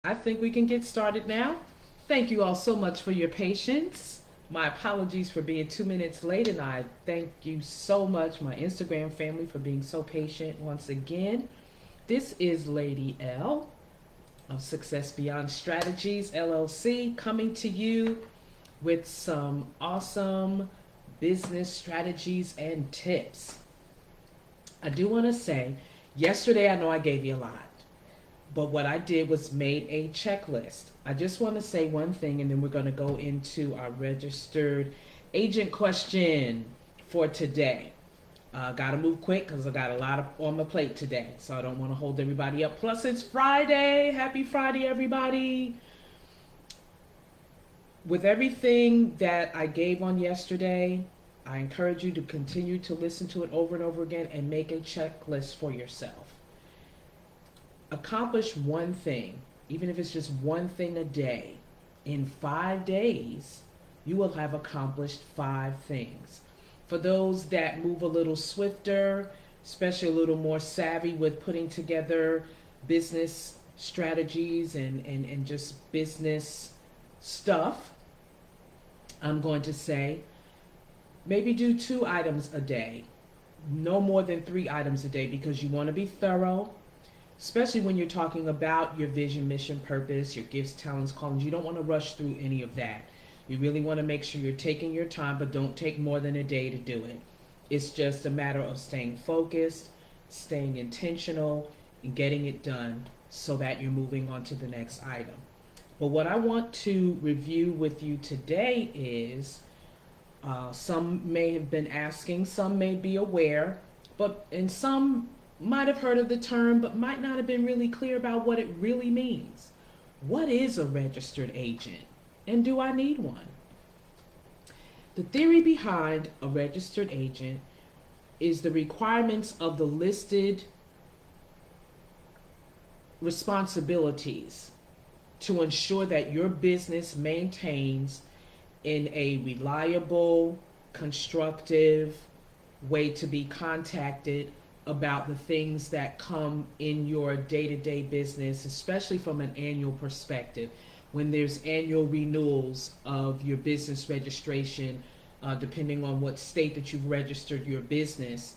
I think we can get started now. Thank you all so much for your patience. My apologies for being 2 minutes late, and I thank you so much, my Instagram family, for being so patient once again. This is Lady L of Success Beyond Strategies LLC coming to you with some awesome business strategies and tips. I do want to say, yesterday I know I gave you a lot. But what I did was made a checklist. I just want to say one thing and then we're going to go into our registered agent question for today. Got to move quick because I got a lot on my plate today. So I don't want to hold everybody up. Plus, it's Friday. Happy Friday, everybody. With everything that I gave on yesterday, I encourage you to continue to listen to it over and over again and make a checklist for yourself. Accomplish one thing, even if it's just one thing a day. In 5 days, you will have accomplished 5 things. For those that move a little swifter, especially a little more savvy with putting together business strategies and just business stuff, I'm going to say maybe do 2 items a day, no more than 3 items a day, because you want to be thorough, especially when you're talking about your vision, mission, purpose, your gifts, talents, callings. You don't want to rush through any of that. You really want to make sure you're taking your time, but don't take more than a day to do it. It's just a matter of staying focused, staying intentional, and getting it done so that you're moving on to the next item. But what I want to review with you today is some may have been asking, some may be aware, and some might have heard of the term but might not have been really clear about what it really means. What is a registered agent and do I need one? The theory behind a registered agent is the requirements of the listed responsibilities to ensure that your business maintains in a reliable, constructive way to be contacted about the things that come in your day-to-day business, especially from an annual perspective. When there's annual renewals of your business registration, depending on what state that you've registered your business,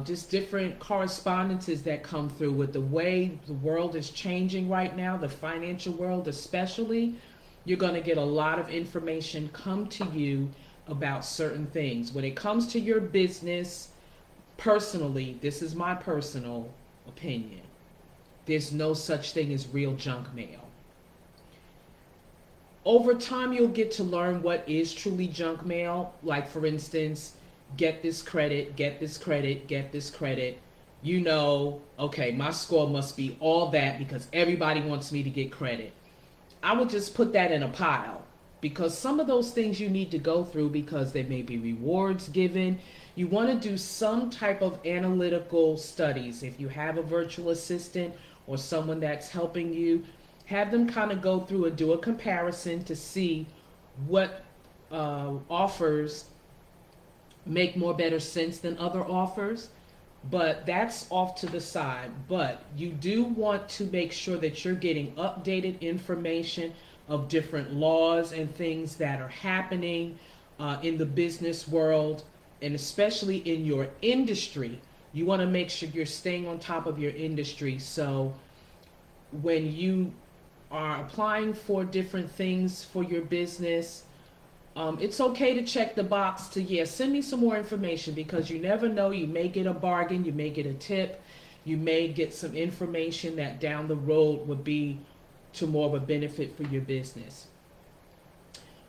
just different correspondences that come through with the way the world is changing right now, the financial world especially. You're going to get a lot of information come to you about certain things. When it comes to your business, personally, this is my personal opinion, there's no such thing as real junk mail. Over time, you'll get to learn what is truly junk mail. Like, for instance, get this credit, get this credit, get this credit. You know, okay, my score must be all that because everybody wants me to get credit. I would just put that in a pile because some of those things you need to go through because there may be rewards given. You want to do some type of analytical studies. If you have a virtual assistant or someone that's helping you, have them kind of go through and do a comparison to see what offers make more better sense than other offers. But that's off to the side. But you do want to make sure that you're getting updated information of different laws and things that are happening in the business world, and especially in your industry. You want to make sure you're staying on top of your industry. So when you are applying for different things for your business, it's okay to check the box to, yeah, send me some more information, because you never know. You may get a bargain, you may get a tip, you may get some information that down the road would be to more of a benefit for your business.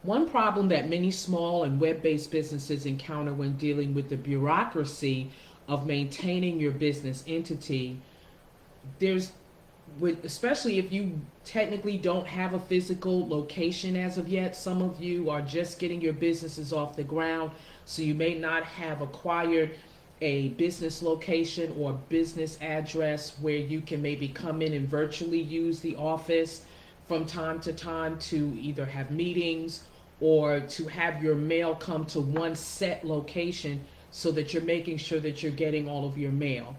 One problem that many small and web-based businesses encounter when dealing with the bureaucracy of maintaining your business entity, there's especially if you technically don't have a physical location as of yet. Some of you are just getting your businesses off the ground, so you may not have acquired a business location or business address where you can maybe come in and virtually use the office from time to time to either have meetings or to have your mail come to one set location so that you're making sure that you're getting all of your mail.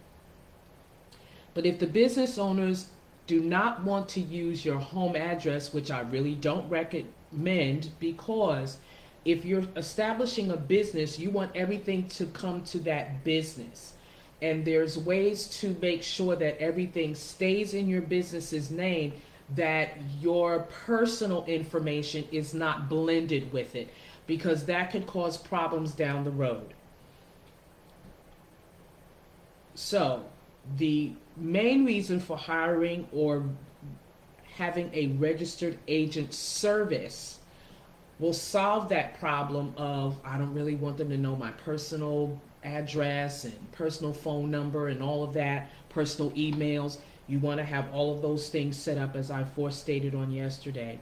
But if the business owners do not want to use your home address, which I really don't recommend, because if you're establishing a business, you want everything to come to that business. And there's ways to make sure that everything stays in your business's name, that your personal information is not blended with it, because that could cause problems down the road. So, the main reason for hiring or having a registered agent service will solve that problem of, I don't really want them to know my personal address and personal phone number and all of that, personal emails. You want to have all of those things set up as I forestated on yesterday.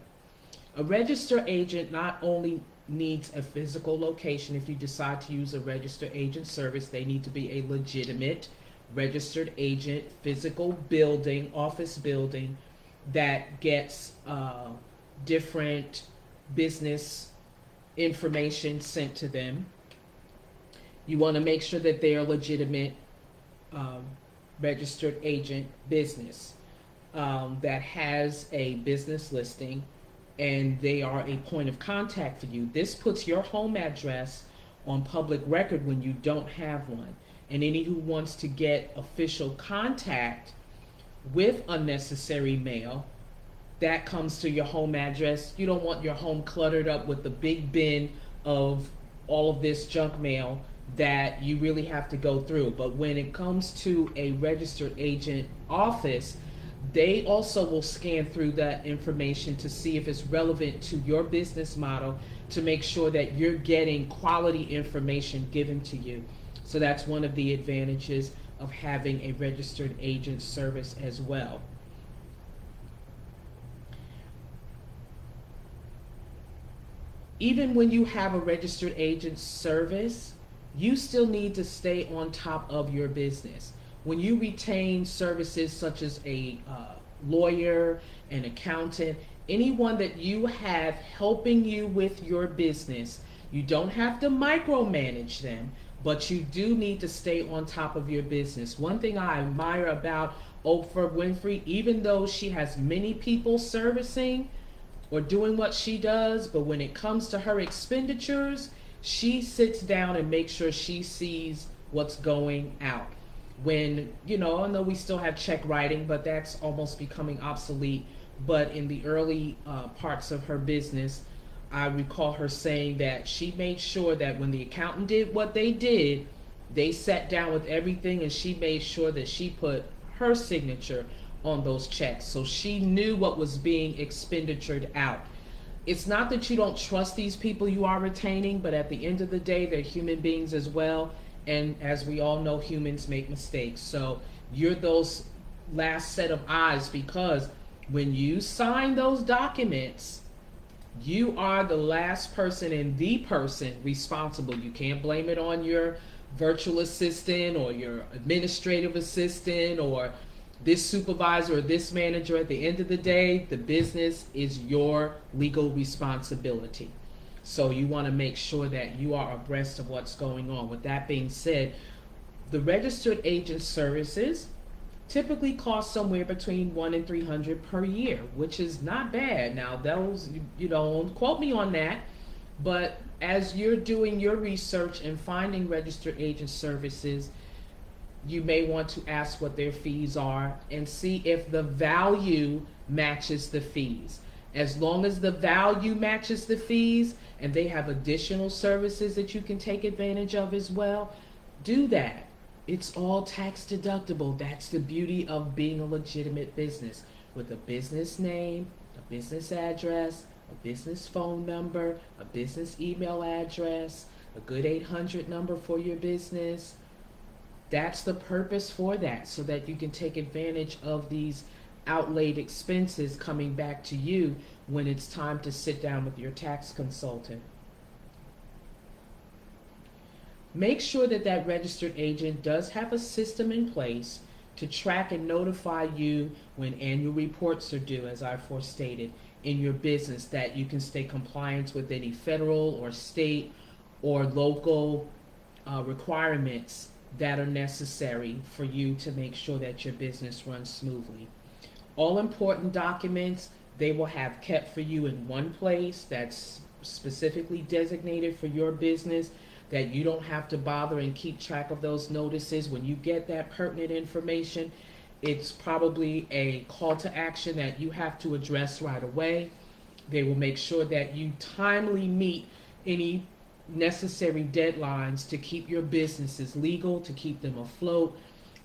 A registered agent not only needs a physical location. If you decide to use a registered agent service, they need to be a legitimate registered agent, physical building, office building that gets different business information sent to them. You want to make sure that they are legitimate registered agent business that has a business listing, and they are a point of contact for you. This puts your home address on public record when you don't have one. And any who wants to get official contact with unnecessary mail, that comes to your home address. You don't want your home cluttered up with the big bin of all of this junk mail that you really have to go through. But when it comes to a registered agent office, they also will scan through that information to see if it's relevant to your business model, to make sure that you're getting quality information given to you. So that's one of the advantages of having a registered agent service as well. Even when you have a registered agent service, you still need to stay on top of your business. When you retain services such as a lawyer, an accountant, anyone that you have helping you with your business, you don't have to micromanage them, but you do need to stay on top of your business. One thing I admire about Oprah Winfrey, even though she has many people servicing or doing what she does, but when it comes to her expenditures, she sits down and makes sure she sees what's going out. When, I know we still have check writing, but that's almost becoming obsolete. But in the early parts of her business, I recall her saying that she made sure that when the accountant did what they did, they sat down with everything and she made sure that she put her signature on those checks. So she knew what was being expenditured out. It's not that you don't trust these people you are retaining, but at the end of the day, they're human beings as well. And as we all know, humans make mistakes. So you're those last set of eyes, because when you sign those documents, you are the last person and the person responsible. You can't blame it on your virtual assistant or your administrative assistant or this supervisor or this manager. At the end of the day, the business is your legal responsibility. So you want to make sure that you are abreast of what's going on. With that being said, the registered agent services typically cost somewhere between $100 and $300 per year, which is not bad. Now, those, don't quote me on that, but as you're doing your research and finding registered agent services, you may want to ask what their fees are and see if the value matches the fees. As long as the value matches the fees and they have additional services that you can take advantage of as well, do that. It's all tax deductible. That's the beauty of being a legitimate business, with a business name, a business address, a business phone number, a business email address, a good 800 number for your business. That's the purpose for that, so that you can take advantage of these outlaid expenses coming back to you when it's time to sit down with your tax consultant. Make sure that that registered agent does have a system in place to track and notify you when annual reports are due, as I forestated, in your business, that you can stay compliant with any federal or state or local requirements that are necessary for you to make sure that your business runs smoothly. All important documents they will have kept for you in one place that's specifically designated for your business, that you don't have to bother and keep track of those notices. When you get that pertinent information, it's probably a call to action that you have to address right away. They will make sure that you timely meet any necessary deadlines to keep your businesses legal, to keep them afloat,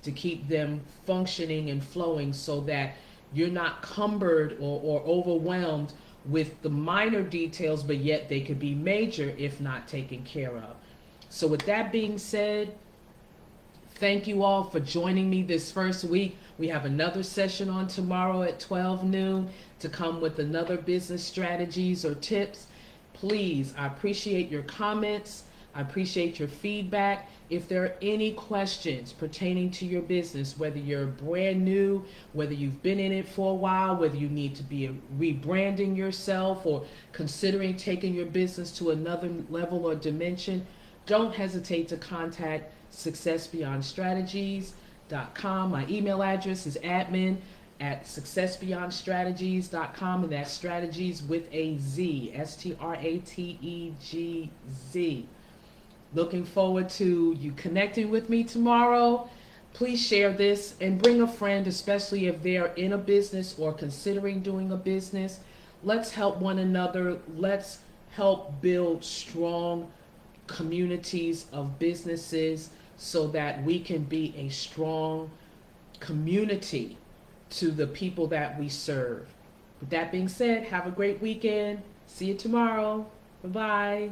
to keep them functioning and flowing, so that you're not cumbered or overwhelmed with the minor details, but yet they could be major if not taken care of. So, with that being said, thank you all for joining me this first week. We have another session on tomorrow at 12 noon to come with another business strategies or tips. Please, I appreciate your comments. I appreciate your feedback. If there are any questions pertaining to your business, whether you're brand new, whether you've been in it for a while, whether you need to be rebranding yourself or considering taking your business to another level or dimension, don't hesitate to contact successbeyondstrategies.com. My email address is admin@successbeyondstrategies.com, and that's strategies with a Z, Strategz. Looking forward to you connecting with me tomorrow. Please share this and bring a friend, especially if they're in a business or considering doing a business. Let's help one another. Let's help build strong communities of businesses so that we can be a strong community to the people that we serve. With that being said, have a great weekend. See you tomorrow. Bye bye.